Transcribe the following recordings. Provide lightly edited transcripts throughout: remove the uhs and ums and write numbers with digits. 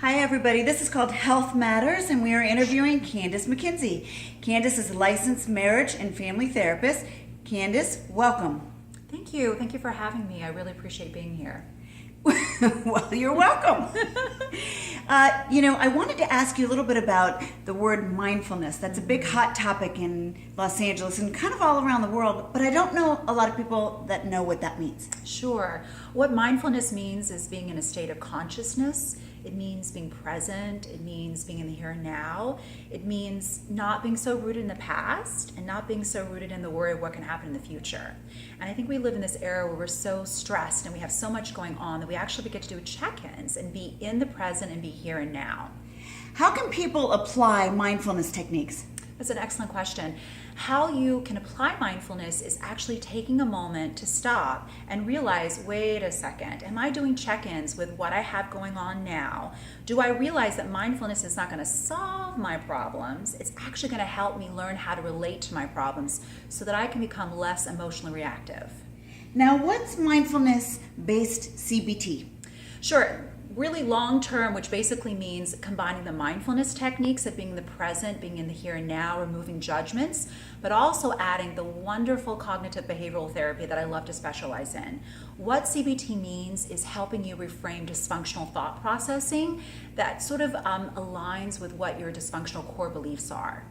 Hi everybody, this is called Health Matters and we are interviewing Candace Mckenzie. Candace is a licensed marriage and family therapist. Candace, welcome. Thank you. Thank you for having me. I really appreciate being here. Well, you're welcome. I wanted to ask you a little bit about the word mindfulness. That's a big hot topic in Los Angeles and kind of all around the world, but I don't know a lot of people that know what that means. Sure. What mindfulness means is being in a state of consciousness. It means being present. It means being in the here and now. It means not being so rooted in the past and not being so rooted in the worry of what can happen in the future. And I think we live in this era where we're so stressed and we have so much going on that we actually get to do check-ins and be in the present and be here and now. How can people apply mindfulness techniques? That's an excellent question. How you can apply mindfulness is actually taking a moment to stop and realize, wait a second, am I doing check-ins with what I have going on now? Do I realize that mindfulness is not going to solve my problems? It's actually going to help me learn how to relate to my problems so that I can become less emotionally reactive. Now, what's mindfulness-based CBT? Sure. Really long term, which basically means combining the mindfulness techniques of being the present, being in the here and now, removing judgments, but also adding the wonderful cognitive behavioral therapy that I love to specialize in. What CBT means is helping you reframe dysfunctional thought processing that sort of aligns with what your dysfunctional core beliefs are.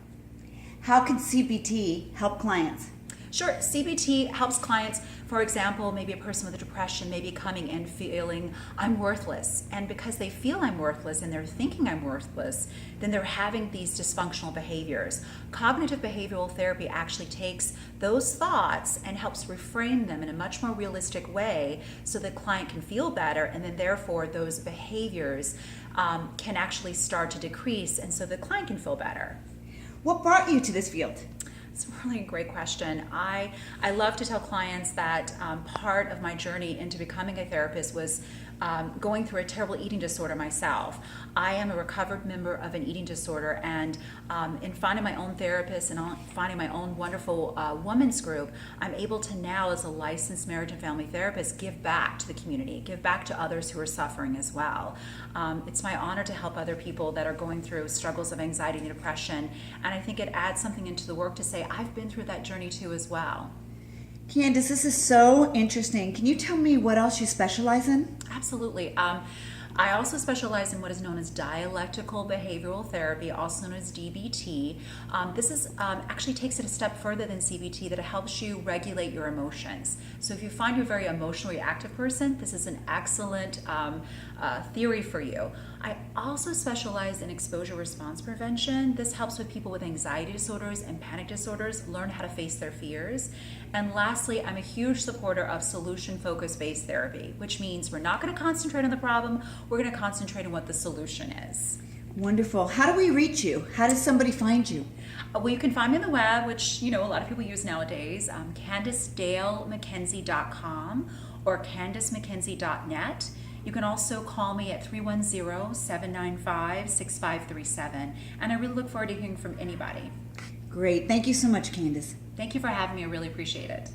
How can CBT help clients? Sure, CBT helps clients, for example, maybe a person with a depression may be coming in feeling I'm worthless. And because they feel I'm worthless and they're thinking I'm worthless, then they're having these dysfunctional behaviors. Cognitive behavioral therapy actually takes those thoughts and helps reframe them in a much more realistic way so the client can feel better, and then therefore those behaviors can actually start to decrease, and so the client can feel better. What brought you to this field? It's really a great question. I love to tell clients that part of my journey into becoming a therapist was going through a terrible eating disorder myself. I am a recovered member of an eating disorder, and in finding my own therapist and finding my own wonderful women's group, I'm able to now, as a licensed marriage and family therapist, give back to the community, give back to others who are suffering as well. It's my honor to help other people that are going through struggles of anxiety and depression, and I think it adds something into the work to say, I've been through that journey too as well. Candace, this is so interesting. Can you tell me what else you specialize in? Absolutely. I also specialize in what is known as dialectical behavioral therapy, also known as DBT. This is actually takes it a step further than CBT, that it helps you regulate your emotions. So if you find you're a very emotionally reactive person, this is an excellent theory for you. I also specialize in exposure response prevention. This helps with people with anxiety disorders and panic disorders learn how to face their fears. And lastly, I'm a huge supporter of solution-focused based therapy, which means we're not going to concentrate on the problem, we're going to concentrate on what the solution is. Wonderful. How do we reach you? How does somebody find you? Well, you can find me on the web, which a lot of people use nowadays, CandaceDaleMckenzie.com or CandaceMckenzie.net. You can also call me at 310-795-6537, and I really look forward to hearing from anybody. Great. Thank you so much, Candace. Thank you for having me. I really appreciate it.